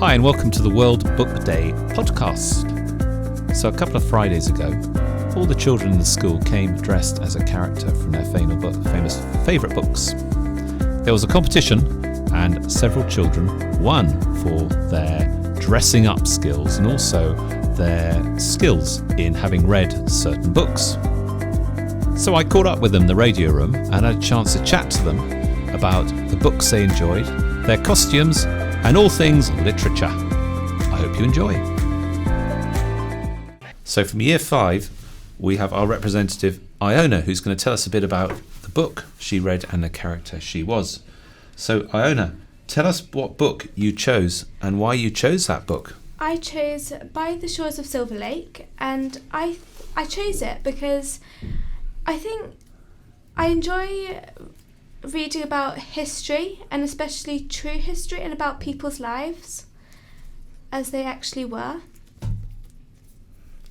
Hi and welcome to the World Book Day podcast. So a couple of Fridays ago, all the children in the school came dressed as a character from their famous favourite books. There was a competition and several children won for their dressing up skills and also their skills in having read certain books. So I caught up with them in the radio room and had a chance to chat to them about the books they enjoyed, their costumes, and all things literature. I hope you enjoy. So from Year 5, we have our representative Iona, who's going to tell us a bit about the book she read and the character she was. So Iona, tell us what book you chose and why you chose that book. I chose By the Shores of Silver Lake, and I chose it because I think I enjoy reading about history, and especially true history, and about people's lives as they actually were.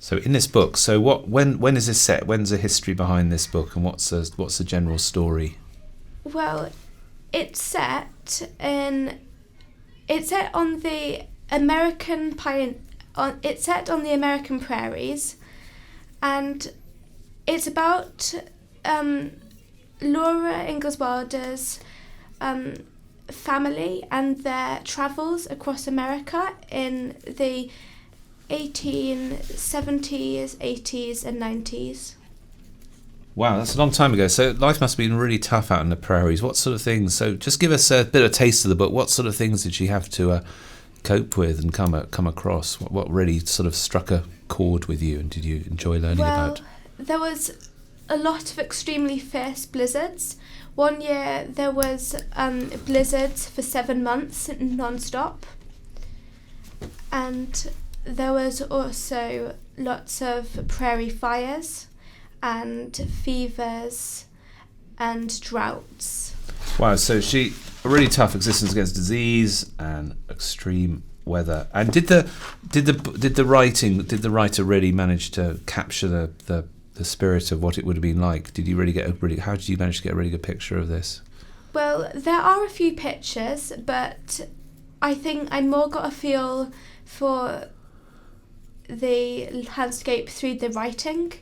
So in this book, when is this set? When's the history behind this book, and what's the general story? Well, it's set on the American prairies, and it's about Laura Ingalls Wilder's family and their travels across America in the 1870s, 80s and 90s. Wow, that's a long time ago. So life must have been really tough out in the prairies. What sort of things? So just give us a bit of a taste of the book. What sort of things did she have to cope with and come across? What really sort of struck a chord with you, and did you enjoy learning about? There was a lot of extremely fierce blizzards. One year there was blizzards for 7 months non-stop, and there was also lots of prairie fires and fevers and droughts. Wow, so a really tough existence against disease and extreme weather. And did the writer really manage to capture the spirit of what it would have been like? Did you really how did you manage to get a really good picture of this? Well, there are a few pictures, but I think I more got a feel for the landscape through the writing,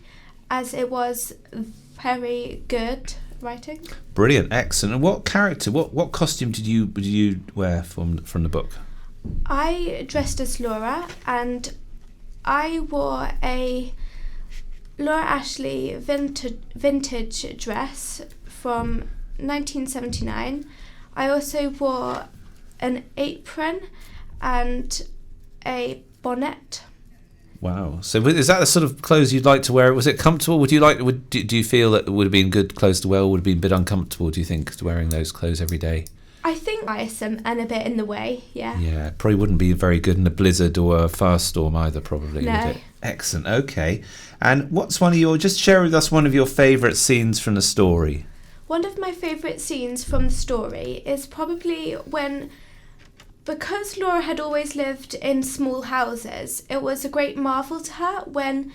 as it was very good writing. Brilliant, excellent. And what costume did you wear from the book? I dressed as Laura, and I wore a Laura Ashley vintage dress from 1979. I also wore an apron and a bonnet. Wow. So is that the sort of clothes you'd like to wear? Was it comfortable? Do you feel that it would have been good clothes to wear, or would have been a bit uncomfortable, do you think, wearing those clothes every day? I think biased and a bit in the way, yeah. Yeah, probably wouldn't be very good in a blizzard or a fast storm either, probably, no. Would it? Excellent, okay. And just share with us one of your favourite scenes from the story. One of my favourite scenes from the story is probably because Laura had always lived in small houses, it was a great marvel to her when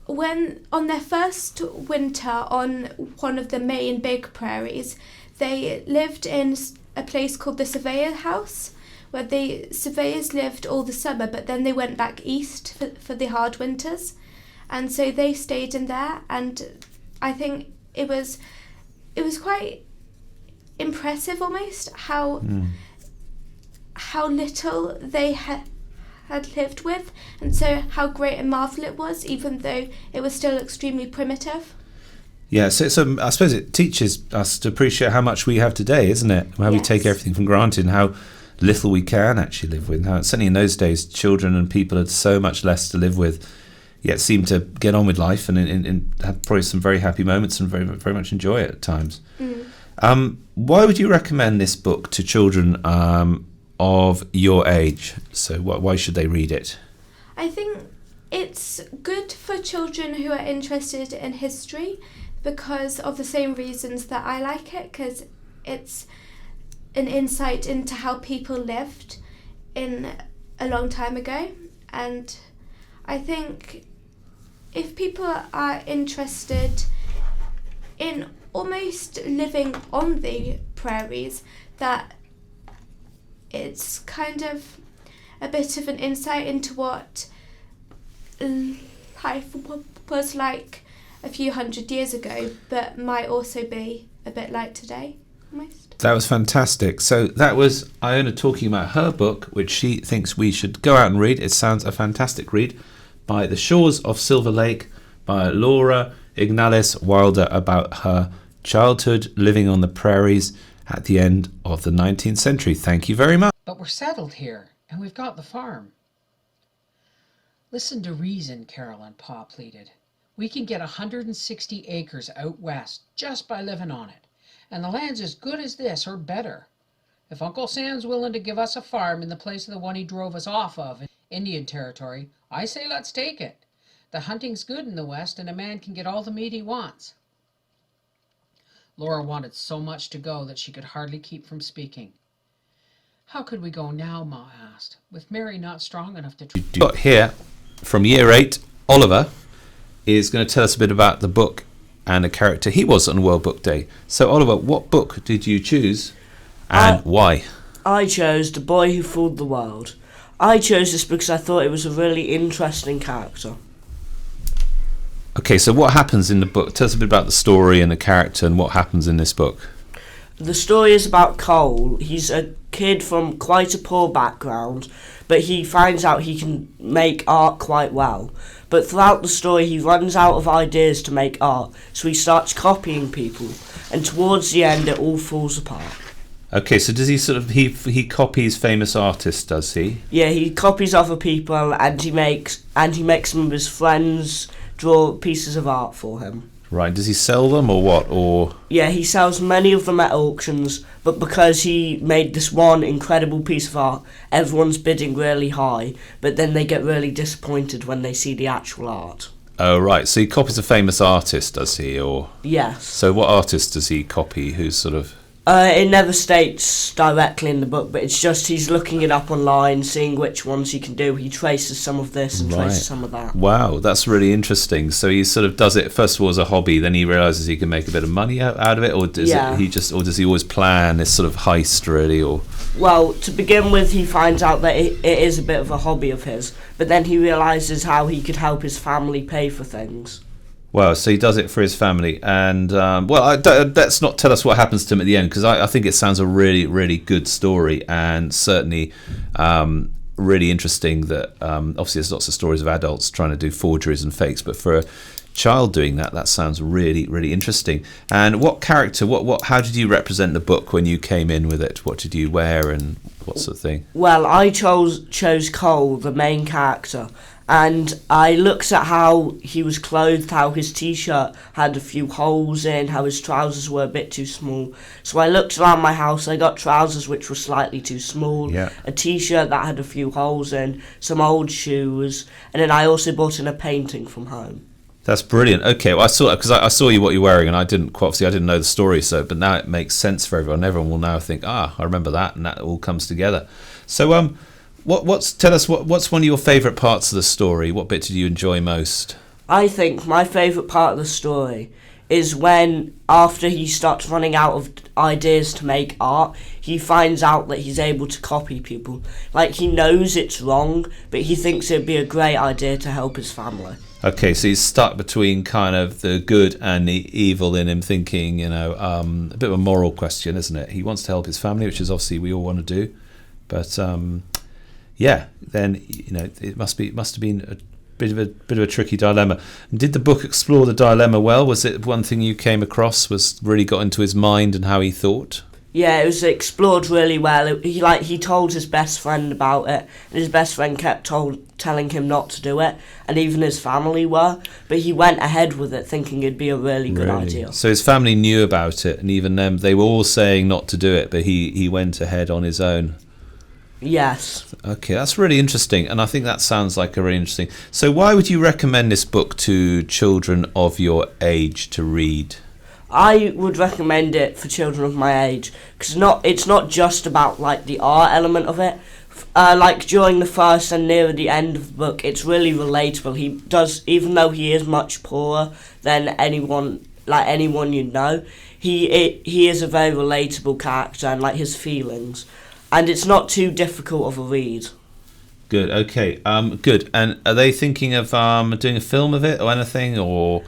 on their first winter on one of the main big prairies, they lived in a place called the Surveyor House, where the surveyors lived all the summer, but then they went back east for the hard winters, and so they stayed in there. And I think it was quite impressive almost how little they had lived with, and so how great a marvel it was, even though it was still extremely primitive. Yeah, so I suppose it teaches us to appreciate how much we have today, isn't it? How we take everything for granted and how little we can actually live with. How certainly in those days, children and people had so much less to live with, yet seem to get on with life and have probably some very happy moments and very, very much enjoy it at times. Why would you recommend this book to children of your age? So why should they read it? I think it's good for children who are interested in history, because of the same reasons that I like it, because it's an insight into how people lived in a long time ago. And I think if people are interested in almost living on the prairies, that it's kind of a bit of an insight into what life was like a few hundred years ago, but might also be a bit like today, almost. That was fantastic. So that was Iona talking about her book, which she thinks we should go out and read. It sounds a fantastic read, by The Shores of Silver Lake, by Laura Ignales Wilder, about her childhood living on the prairies at the end of the 19th century. Thank you very much. But we're settled here, and we've got the farm. Listen to reason, Carol and Pa pleaded. We can get 160 acres out west just by living on it, and the land's as good as this or better. If Uncle Sam's willing to give us a farm in the place of the one he drove us off of in Indian Territory, I say let's take it. The hunting's good in the west, and a man can get all the meat he wants. Laura wanted so much to go that she could hardly keep from speaking. How could we go now, Ma asked, with Mary not strong enough to... Got here from year 8, Oliver is going to tell us a bit about the book and a character he was on World Book Day. So Oliver, what book did you choose and why? I chose The Boy Who Fooled the World. I chose this because I thought it was a really interesting character. Okay, so what happens in the book? Tell us a bit about the story and the character and what happens in this book. The story is about Cole. He's a kid from quite a poor background, but he finds out he can make art quite well. But throughout the story he runs out of ideas to make art, so he starts copying people, and towards the end it all falls apart. Okay, so does he sort of, he copies famous artists, does he? Yeah, he copies other people, and he makes some of his friends draw pieces of art for him. Right, does he sell them or what? Or yeah, he sells many of them at auctions, but because he made this one incredible piece of art, everyone's bidding really high, but then they get really disappointed when they see the actual art. Oh, right, so he copies a famous artist, does he? Or yes. So what artist does he copy who's sort of... It never states directly in the book, but it's just he's looking it up online, seeing which ones he can do. He traces some of this and traces some of that. Wow, that's really interesting. So he sort of does it first of all as a hobby, then he realises he can make a bit of money out of it, or does does he always plan this sort of heist really? Or well, to begin with, he finds out that it is a bit of a hobby of his, but then he realises how he could help his family pay for things. Well, so he does it for his family, and let's not tell us what happens to him at the end, because I think it sounds a really, really good story, and certainly really interesting that obviously there's lots of stories of adults trying to do forgeries and fakes, but for a child doing that sounds really, really interesting. And what character, how did you represent the book when you came in with it? What did you wear and what sort of thing? Well, I chose Cole, the main character. And I looked at how he was clothed, how his t-shirt had a few holes in, how his trousers were a bit too small. So I looked around my house, I got trousers which were slightly too small, a t-shirt that had a few holes in, some old shoes, and then I also brought in a painting from home. That's brilliant. Okay, well, I saw you what you're wearing, and I didn't know the story, but now it makes sense for everyone. Everyone will now think, I remember that, and that all comes together. So tell us what's one of your favourite parts of the story? What bit did you enjoy most? I think my favourite part of the story is when, after he starts running out of ideas to make art, he finds out that he's able to copy people. Like, he knows it's wrong, but he thinks it'd be a great idea to help his family. Okay, so he's stuck between kind of the good and the evil in him, thinking, a bit of a moral question, isn't it? He wants to help his family, which is obviously we all want to do, but then it must have been a bit of a tricky dilemma. And did the book explore the dilemma well? Was it one thing you came across was really got into his mind and how he thought? Yeah, it was explored really well. He told his best friend about it, and his best friend kept telling him not to do it, and even his family were. But he went ahead with it, thinking it'd be a really good idea. So his family knew about it, and even them, they were all saying not to do it, but he went ahead on his own. Yes. Okay, that's really interesting, and I think that sounds like a really interesting. So why would you recommend this book to children of your age to read? I would recommend it for children of my age, because it's not just about the art element of it. During the first and near the end of the book, it's really relatable. He does, even though he is much poorer than anyone you know, he is a very relatable character, and his feelings. And it's not too difficult of a read. Good. Okay. Good. And are they thinking of doing a film of it or anything, or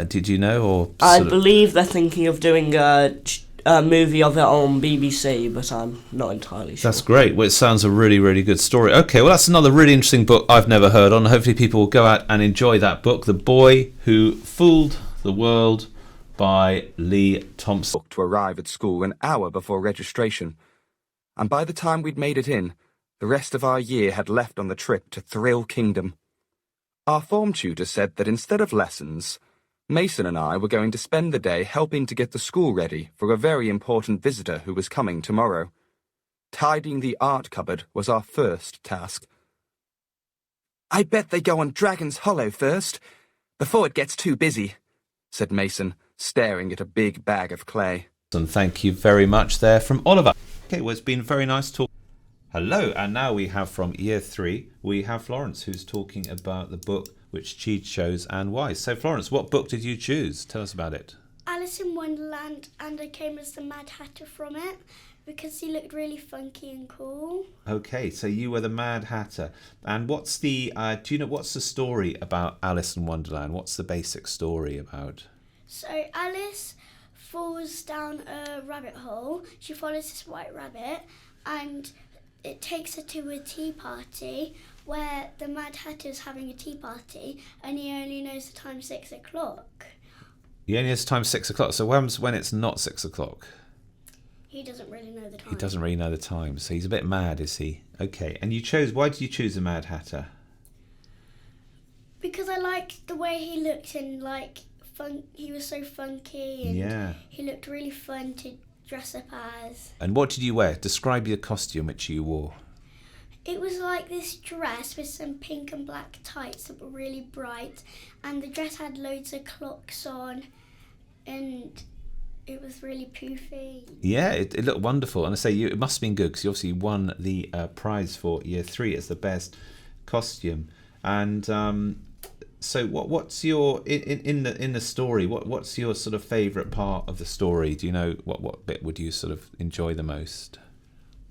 did you know? Or I believe they're thinking of doing a movie of it on BBC, but I'm not entirely sure. That's great. Well, it sounds a really, really good story. Okay, well, that's another really interesting book I've never heard on. Hopefully people will go out and enjoy that book, The Boy Who Fooled the World by Lee Thompson. To arrive at school an hour before registration, and by the time we'd made it in, the rest of our year had left on the trip to Thrill Kingdom. Our form tutor said that instead of lessons, Mason and I were going to spend the day helping to get the school ready for a very important visitor who was coming tomorrow. Tidying the art cupboard was our first task. "I bet they go on Dragon's Hollow first, before it gets too busy," said Mason, staring at a big bag of clay. And thank you very much there from Oliver. Okay, well, it's been very nice talking. Hello, and now we have from Year 3, we have Florence, who's talking about the book which she chose and why. So Florence, what book did you choose? Tell us about it. Alice in Wonderland, and I came as the Mad Hatter from it because he looked really funky and cool. Okay, so you were the Mad Hatter. And what's the, do you know, what's the story about Alice in Wonderland? What's the basic story about? So Alice falls down a rabbit hole. She follows this white rabbit, and it takes her to a tea party where the Mad Hatter's having a tea party, and he only knows the time 6 o'clock. He only has time 6 o'clock, so when it's not 6 o'clock? He doesn't really know the time. He doesn't really know the time, so he's a bit mad, is he? Okay, and why did you choose the Mad Hatter? Because I liked the way he looked, and he was so funky, and he looked really fun to dress up as. And what did you wear? Describe your costume which you wore. It was like this dress with some pink and black tights that were really bright, and the dress had loads of clocks on, and it was really poofy. Yeah, it looked wonderful. And I say, it must have been good because you obviously won the prize for Year 3 as the best costume. And so what's your, in the story, what's your sort of favourite part of the story? Do you know what bit would you sort of enjoy the most?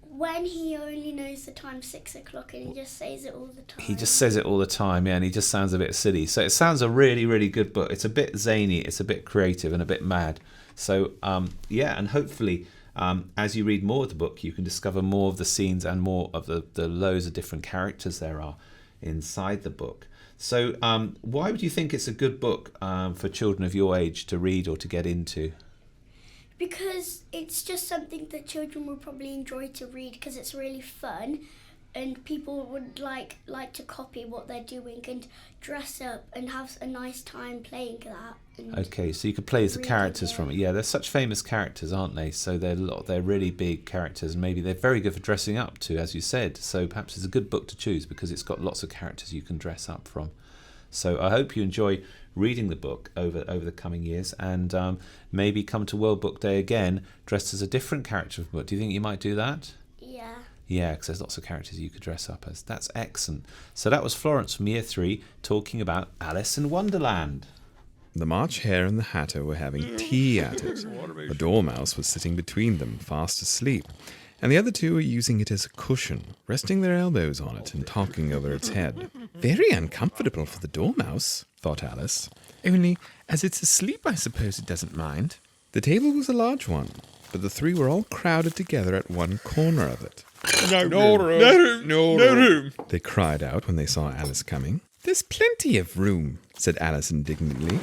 When he only knows the time 6 o'clock and he just says it all the time. He just says it all the time, yeah, and he just sounds a bit silly. So it sounds a really, really good book. It's a bit zany, it's a bit creative and a bit mad. So, and hopefully as you read more of the book, you can discover more of the scenes and more of the loads of different characters there are inside the book. So why would you think it's a good book for children of your age to read or to get into? Because it's just something that children will probably enjoy to read because it's really fun, and people would like to copy what they're doing and dress up and have a nice time playing that. Okay, so you could play as the characters from it. Yeah, they're such famous characters, aren't they? So they're really big characters, and maybe they're very good for dressing up too, as you said. So perhaps it's a good book to choose because it's got lots of characters you can dress up from. So I hope you enjoy reading the book over the coming years, and maybe come to World Book Day again dressed as a different character of the book. Do you think you might do that? Yeah. Yeah, because there's lots of characters you could dress up as. That's excellent. So that was Florence from Year 3 talking about Alice in Wonderland. The March Hare and the Hatter were having tea at it. A dormouse was sitting between them, fast asleep, and the other two were using it as a cushion, resting their elbows on it and talking over its head. Very uncomfortable for the dormouse, thought Alice. Only, as it's asleep, I suppose it doesn't mind. The table was a large one, but the three were all crowded together at one corner of it. No room, they cried out when they saw Alice coming. There's plenty of room, said Alice indignantly,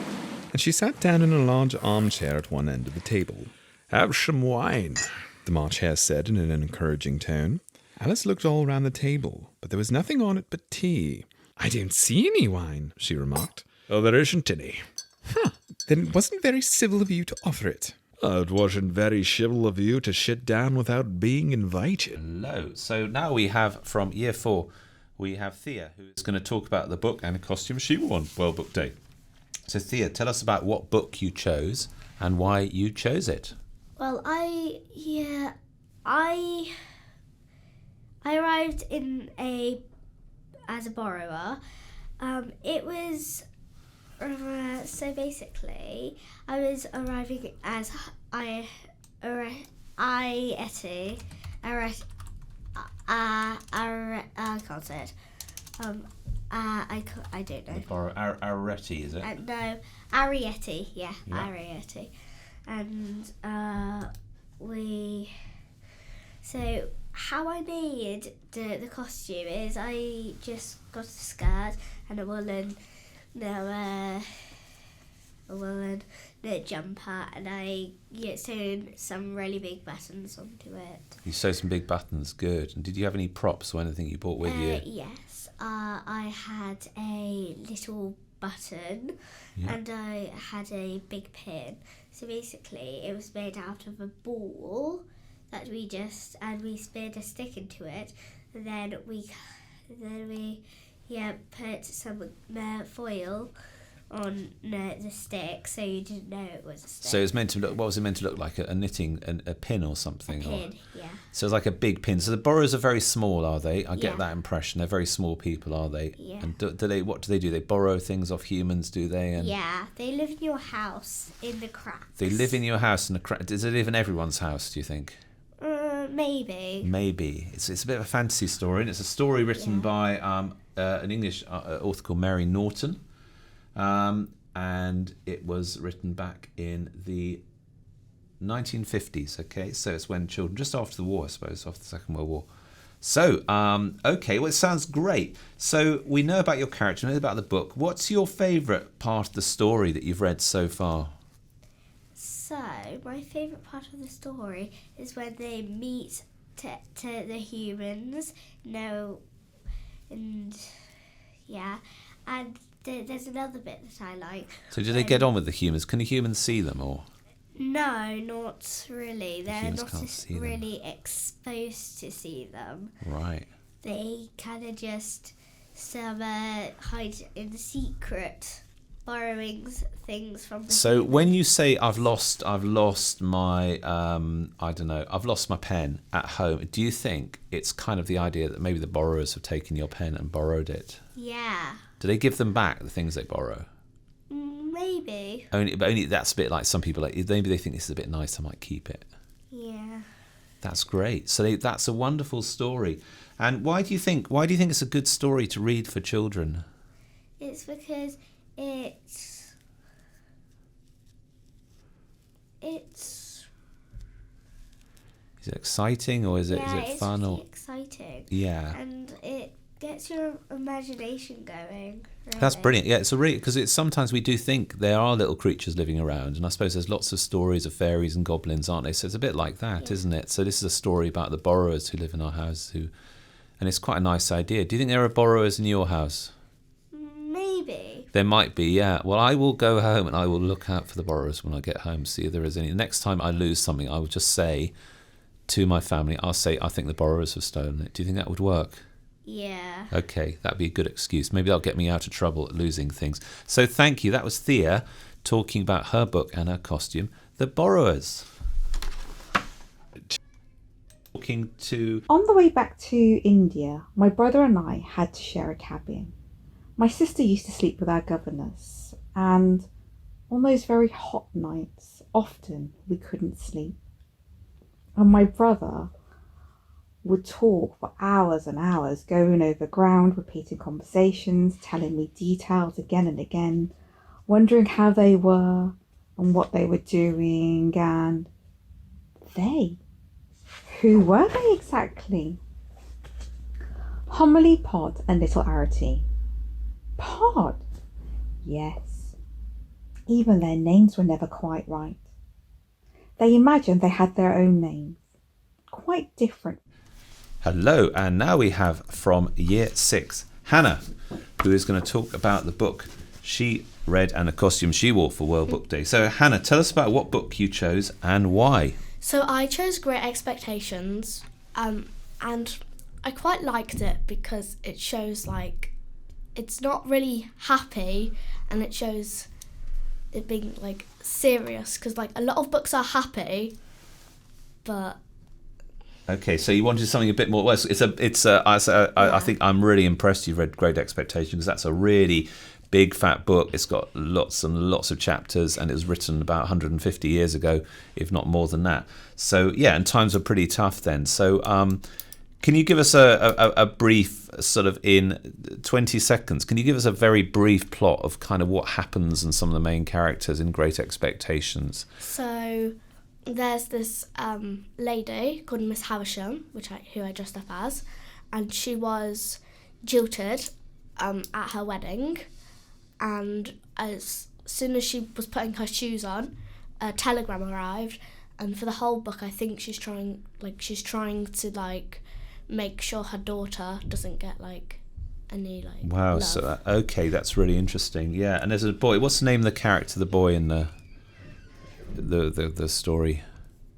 and she sat down in a large armchair at one end of the table. Have some wine, the March Hare said in an encouraging tone. Alice looked all round the table, but there was nothing on it but tea. I don't see any wine, she remarked. Oh, there isn't any. Then it wasn't very civil of you to offer it. It wasn't very civil of you to sit down without being invited. Hello. So now we have from Year 4, we have Thea, who is going to talk about the book and a costume she wore on World Book Day. So Thea, tell us about what book you chose and why you chose it. Well, I arrived as a borrower. It was so basically I was arriving as I can't say it. I don't know. Arietti, is it? No, Arietti. Yeah, Arietti. And So how I made the costume is I just got a skirt and a woolen jumper, and I sewed some really big buttons onto it. You sewed some big buttons, good. And did you have any props or anything you brought with you? Yes, I had a little button and I had a big pin. So basically it was made out of a ball that we speared a stick into it, and then we put some foil on the stick, so you didn't know it was a stick. So it was meant to look. What was it meant to look like? A knitting, a pin or something? A pin, yeah. So it's like a big pin. So the borrowers are very small, are they? I get that impression. They're very small people, are they? Yeah. And do they? What do they do? They borrow things off humans, do they? And yeah, they live in your house in the cracks. They live in your house in the cracks. Does it live in everyone's house? Do you think? Maybe. Maybe it's a bit of a fantasy story, and it's a story written by an English author called Mary Norton. And it was written back in the 1950s, okay? So it's when children, just after the war, I suppose, after the Second World War. So, okay, well, it sounds great. So we know about your character, we know about the book. What's your favourite part of the story that you've read so far? So, my favourite part of the story is when they meet to the humans, and there's another bit that I like. So do they get on with the humans? Can the humans see them, or? No, not really. They're not really exposed to see them. Right. They kind of just hide in secret, borrowing things from the So humans. when you say I've lost my I've lost my pen at home, do you think it's kind of the idea that maybe the borrowers have taken your pen and borrowed it? Yeah. Do they give them back the things they borrow? Maybe. Only that's a bit like some people, like maybe they think this is a bit nice, I might keep it. Yeah. That's great. So that's a wonderful story. And why do you think it's a good story to read for children? It's because it's Is it exciting, or is it fun, really or exciting? Yeah. And it gets your imagination going. Really. That's brilliant. Yeah, it's because sometimes we do think there are little creatures living around, and I suppose there's lots of stories of fairies and goblins, aren't there? So it's a bit like that, isn't it? So this is a story about the borrowers who live in our house, and it's quite a nice idea. Do you think there are borrowers in your house? Maybe. There might be, yeah. Well, I will go home and I will look out for the borrowers when I get home, see if there is any. Next time I lose something, I will just say to my family, I'll say, I think the borrowers have stolen it. Do you think that would work? Yeah. Okay, that'd be a good excuse. Maybe that'll get me out of trouble at losing things. So thank you. That was Thea talking about her book and her costume, The Borrowers. Talking to... On the way back to India, my brother and I had to share a cabin. My sister used to sleep with our governess, and on those very hot nights, often we couldn't sleep. And my brother would talk for hours and hours, going over ground, repeating conversations, telling me details again and again, wondering how they were and what they were doing, and they. Who were they exactly? Homily Pod and Little Arity. Pod? Yes. Even their names were never quite right. They imagined they had their own names, quite different. Hello, and now we have from Year 6, Hannah, who is going to talk about the book she read and the costume she wore for World Book Day. So, Hannah, tell us about what book you chose and why. So I chose Great Expectations, and I quite liked it because it shows, like, it's not really happy, and it shows it being, like, serious, because, like, a lot of books are happy, but... Okay, so you wanted something a bit more. Well, I think I'm really impressed you've read Great Expectations, because that's a really big fat book. It's got lots and lots of chapters, and it was written about 150 years ago, if not more than that. So yeah, and times were pretty tough then. So Can you give us a brief, sort of in 20 seconds, can you give us a very brief plot of kind of what happens and some of the main characters in Great Expectations? So there's this lady called Miss Havisham, who I dressed up as, and she was jilted at her wedding, and as soon as she was putting her shoes on, a telegram arrived, and for the whole book I think she's trying to make sure her daughter doesn't get any wow love. So okay, that's really interesting. Yeah. And there's a boy, what's the name of the character, the boy in the story?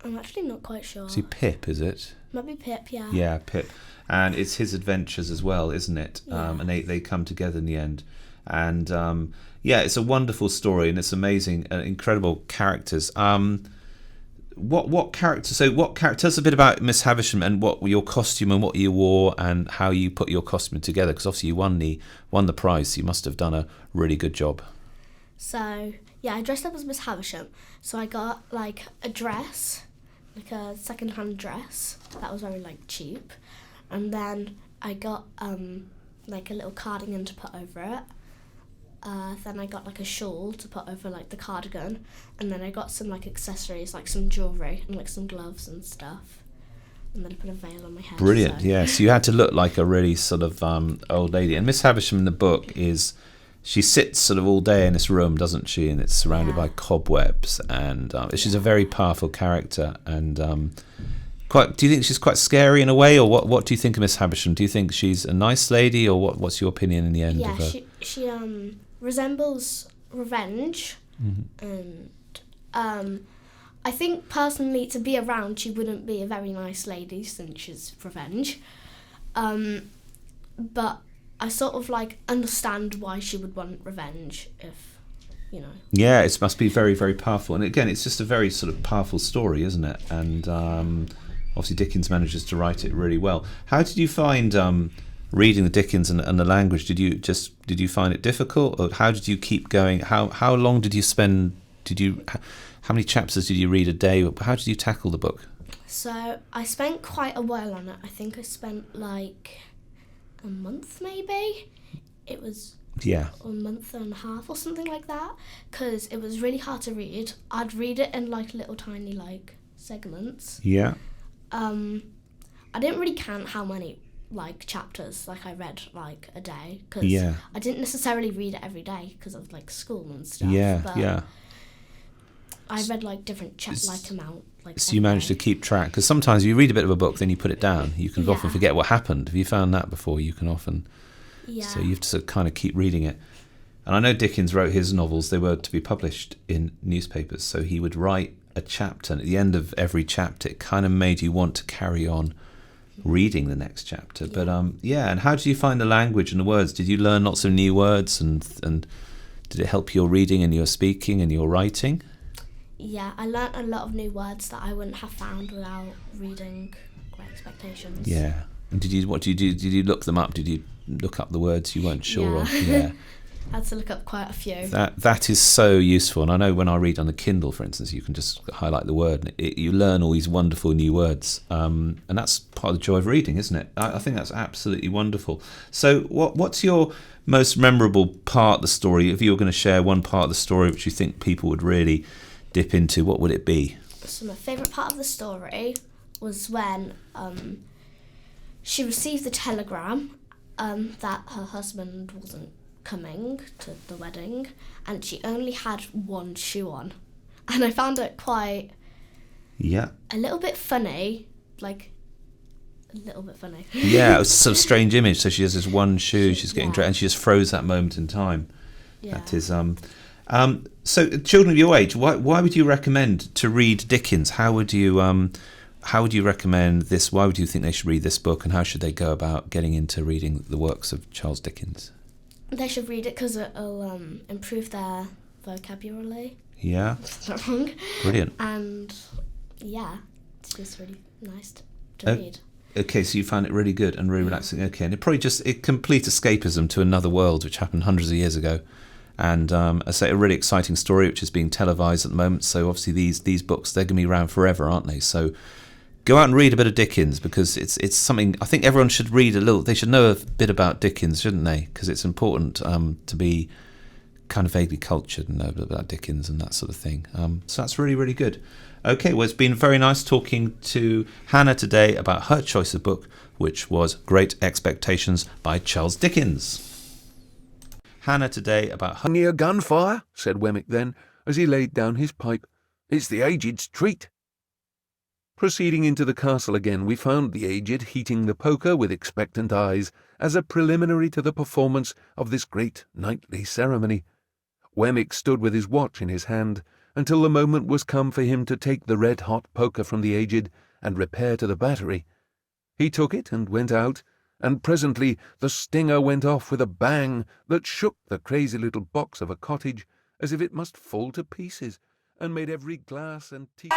I'm actually not quite sure. Is he Pip, is it? Might be Pip, yeah. Yeah, Pip. And it's his adventures as well, isn't it? Yeah. And they come together in the end. And yeah, it's a wonderful story, and it's amazing, incredible characters. What character? So tell us a bit about Miss Havisham and what your costume and what you wore and how you put your costume together, because obviously you won the prize, so you must have done a really good job. So yeah, I dressed up as Miss Havisham. So I got a dress, a second-hand dress that was very cheap, and then I got a little cardigan to put over it. Then I got a shawl to put over the cardigan, and then I got some accessories, some jewellery and some gloves and stuff, and then I put a veil on my head. Brilliant. So. Yeah, so you had to look like a really sort of old lady. And Miss Havisham in the book she sits sort of all day in this room, doesn't she? And it's surrounded by cobwebs, and she's a very powerful character. And do you think she's quite scary in a way, or what do you think of Miss Havisham? Do you think she's a nice lady, or what's your opinion in the end of her? Yeah, she resembles Revenge, and I think personally to be around she wouldn't be a very nice lady since she's Revenge, but I sort of understand why she would want revenge, if Yeah, it must be very, very powerful, and again, it's just a very sort of powerful story, isn't it? And obviously Dickens manages to write it really well. How did you find reading the Dickens and the language? Did you find it difficult, or how did you keep going? How long did you spend? How many chapters did you read a day? How did you tackle the book? So I spent quite a while on it. I think I spent a month maybe. It was a month and a half or something like that, because it was really hard to read. I'd read it in little tiny segments. Yeah. I didn't really count how many chapters I read a day, because I didn't necessarily read it every day because of school and stuff. Yeah. I read different amount. So you managed to keep track, because sometimes you read a bit of a book, then you put it down. You can often forget what happened. Have you found that before? You can often. Yeah. So you have to kind of keep reading it. And I know Dickens wrote his novels, they were to be published in newspapers, so he would write a chapter, and at the end of every chapter it kind of made you want to carry on reading the next chapter. But and how did you find the language and the words? Did you learn lots of new words, and did it help your reading and your speaking and your writing? Yeah, I learnt a lot of new words that I wouldn't have found without reading Great Expectations. Yeah. And did you do? Did you look them up? Did you look up the words you weren't sure of? Yeah. I had to look up quite a few. That is so useful. And I know when I read on the Kindle, for instance, you can just highlight the word, and you learn all these wonderful new words. And that's part of the joy of reading, isn't it? I think that's absolutely wonderful. So what's your most memorable part of the story? If you were going to share one part of the story which you think people would really dip into, what would it be? So my favourite part of the story was when she received the telegram that her husband wasn't coming to the wedding, and she only had one shoe on, and I found it quite a little bit funny, Yeah, it was a sort of strange image. So she has this one shoe, she's getting dressed, and she just froze that moment in time. That is so children of your age, why would you recommend to read Dickens? How would you recommend this? Why would you think they should read this book, and how should they go about getting into reading the works of Charles Dickens? They should read it because it'll improve their vocabulary. Yeah. Is that wrong? Brilliant. And it's just really nice to read. Okay, so you found it really good and really relaxing. Okay, and it probably just complete escapism to another world which happened hundreds of years ago. And I say a really exciting story which is being televised at the moment. So obviously these books, they're going to be around forever, aren't they? So go out and read a bit of Dickens, because it's something I think everyone should read a little. They should know a bit about Dickens, shouldn't they? Because it's important to be kind of vaguely cultured and know a bit about Dickens and that sort of thing. So that's really, really good. Okay, well, it's been very nice talking to Hannah today about her choice of book, which was Great Expectations by Charles Dickens. Hannah today about her... Near gunfire, said Wemmick then, as he laid down his pipe. It's the aged's treat. Proceeding into the castle again, we found the aged heating the poker with expectant eyes as a preliminary to the performance of this great nightly ceremony. Wemmick stood with his watch in his hand until the moment was come for him to take the red-hot poker from the aged and repair to the battery. He took it and went out, and presently the stinger went off with a bang that shook the crazy little box of a cottage as if it must fall to pieces, and made every glass and tea...